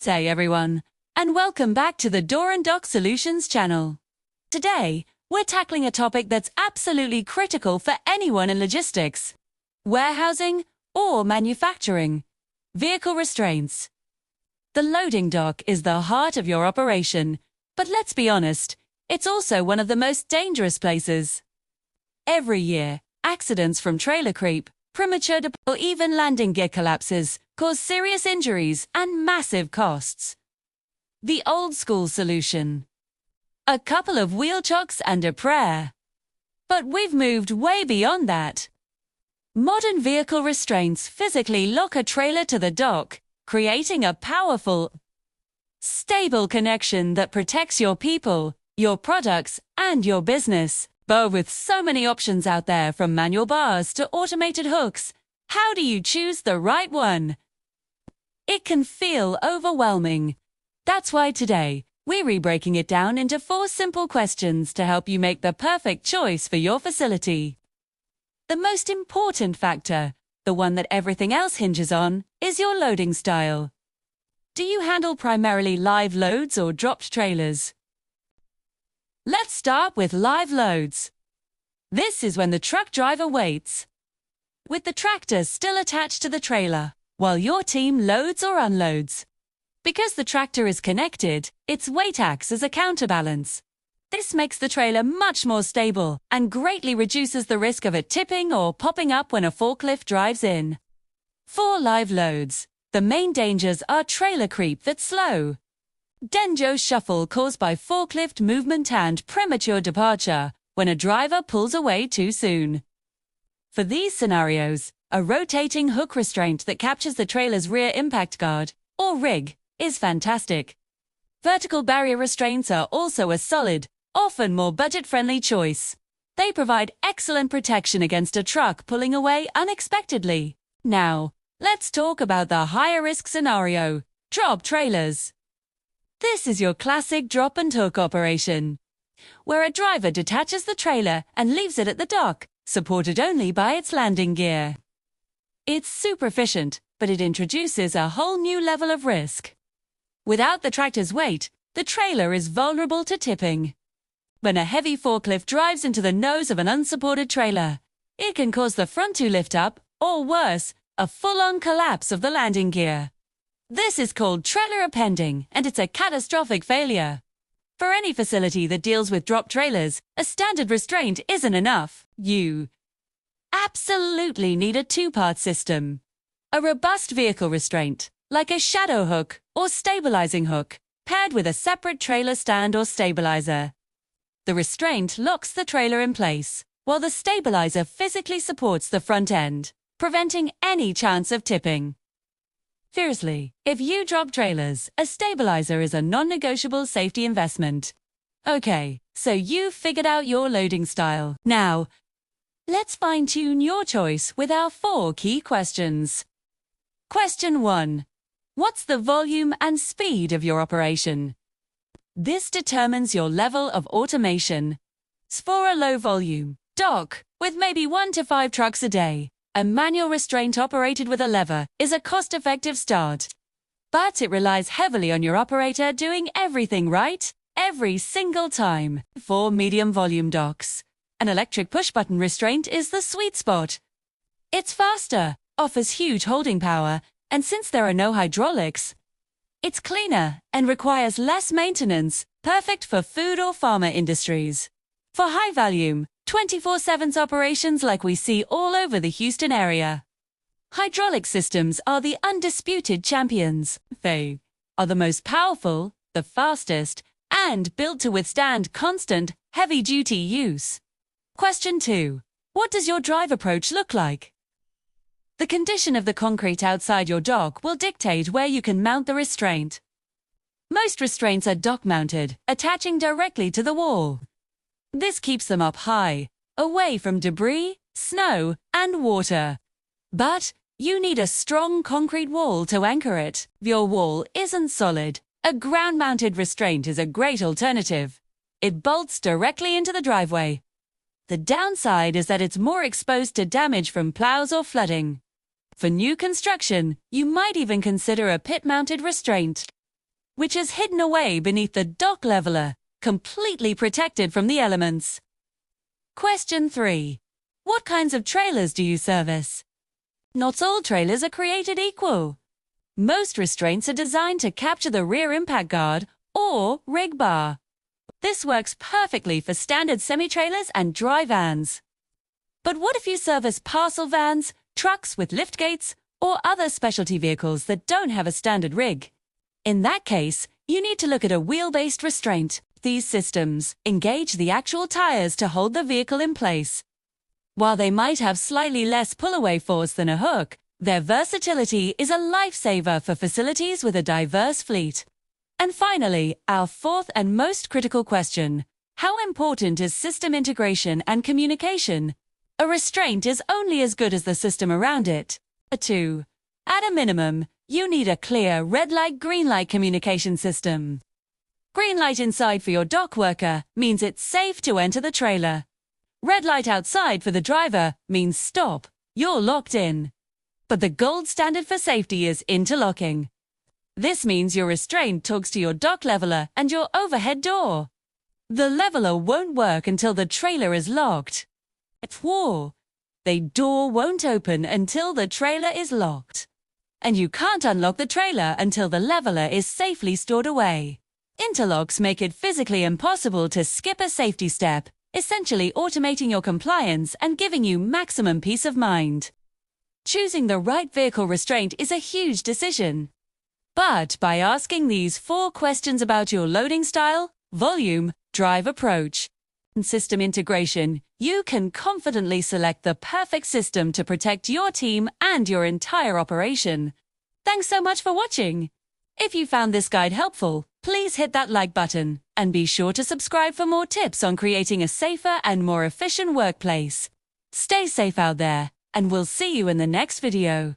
Hey everyone, and welcome back to the Door and Dock Solutions channel. Today, we're tackling a topic that's absolutely critical for anyone in logistics, warehousing or manufacturing: vehicle restraints. The loading dock is the heart of your operation, but let's be honest, it's also one of the most dangerous places. Every year, accidents from trailer creep, premature or even landing gear collapses cause serious injuries and massive costs. The old school solution: a couple of wheel chocks and a prayer. But we've moved way beyond that. Modern vehicle restraints physically lock a trailer to the dock, creating a powerful, stable connection that protects your people, your products, and your business. But with so many options out there, from manual bars to automated hooks, how do you choose the right one? It can feel overwhelming. That's why today, we're breaking it down into 4 simple questions to help you make the perfect choice for your facility. The most important factor, the one that everything else hinges on, is your loading style. Do you handle primarily live loads or dropped trailers? Let's start with live loads. This is when the truck driver waits, with the tractor still attached to the trailer, while your team loads or unloads. Because the tractor is connected, its weight acts as a counterbalance. This makes the trailer much more stable and greatly reduces the risk of it tipping or popping up when a forklift drives in. For live loads, the main dangers are trailer creep that's slow, danger shuffle caused by forklift movement, and premature departure when a driver pulls away too soon. For these scenarios, a rotating hook restraint that captures the trailer's rear impact guard, or rig, is fantastic. Vertical barrier restraints are also a solid, often more budget-friendly choice. They provide excellent protection against a truck pulling away unexpectedly. Now, let's talk about the higher-risk scenario: drop trailers. This is your classic drop and hook operation, where a driver detaches the trailer and leaves it at the dock, supported only by its landing gear. It's super efficient, but it introduces a whole new level of risk. Without the tractor's weight, the trailer is vulnerable to tipping. When a heavy forklift drives into the nose of an unsupported trailer, it can cause the front to lift up, or worse, a full-on collapse of the landing gear. This is called trailer appending, and it's a catastrophic failure. For any facility that deals with drop trailers, a standard restraint isn't enough. You absolutely need a 2-part system. A robust vehicle restraint, like a shadow hook or stabilizing hook, paired with a separate trailer stand or stabilizer. The restraint locks the trailer in place, while the stabilizer physically supports the front end, preventing any chance of tipping. Seriously, if you drop trailers, a stabilizer is a non-negotiable safety investment. Okay, so you've figured out your loading style. Now, let's fine-tune your choice with our 4 key questions. Question 1. What's the volume and speed of your operation? This determines your level of automation. For a low-volume dock, with maybe 1 to 5 trucks a day, a manual restraint operated with a lever is a cost-effective start. But it relies heavily on your operator doing everything right, every single time. For medium-volume docks, an electric push-button restraint is the sweet spot. It's faster, offers huge holding power, and since there are no hydraulics, it's cleaner and requires less maintenance, perfect for food or pharma industries. For high-volume, 24/7 operations like we see all over the Houston area, hydraulic systems are the undisputed champions. They are the most powerful, the fastest, and built to withstand constant, heavy-duty use. Question 2. What does your drive approach look like? The condition of the concrete outside your dock will dictate where you can mount the restraint. Most restraints are dock-mounted, attaching directly to the wall. This keeps them up high, away from debris, snow, and water. But you need a strong concrete wall to anchor it. If your wall isn't solid, a ground-mounted restraint is a great alternative. It bolts directly into the driveway. The downside is that it's more exposed to damage from plows or flooding. For new construction, you might even consider a pit-mounted restraint. which is hidden away beneath the dock leveler, completely protected from the elements. Question 3. What kinds of trailers do you service? Not all trailers are created equal. Most restraints are designed to capture the rear impact guard or rig bar. This works perfectly for standard semi-trailers and dry vans. But what if you service parcel vans, trucks with lift gates, or other specialty vehicles that don't have a standard rig? In that case, you need to look at a wheel-based restraint. These systems engage the actual tires to hold the vehicle in place. While they might have slightly less pull-away force than a hook, their versatility is a lifesaver for facilities with a diverse fleet. And finally, our fourth and most critical question: how important is system integration and communication? A restraint is only as good as the system around it. 2. At a minimum, you need a clear red light, green light communication system. Green light inside for your dock worker means it's safe to enter the trailer. Red light outside for the driver means stop, you're locked in. But the gold standard for safety is interlocking. This means your restraint talks to your dock leveler and your overhead door. The leveler won't work until the trailer is locked. The door won't open until the trailer is locked. And you can't unlock the trailer until the leveler is safely stored away. Interlocks make it physically impossible to skip a safety step, essentially automating your compliance and giving you maximum peace of mind. Choosing the right vehicle restraint is a huge decision. But by asking these 4 questions about your loading style, volume, drive approach, and system integration, you can confidently select the perfect system to protect your team and your entire operation. Thanks so much for watching. If you found this guide helpful, please hit that like button and be sure to subscribe for more tips on creating a safer and more efficient workplace. Stay safe out there, and we'll see you in the next video.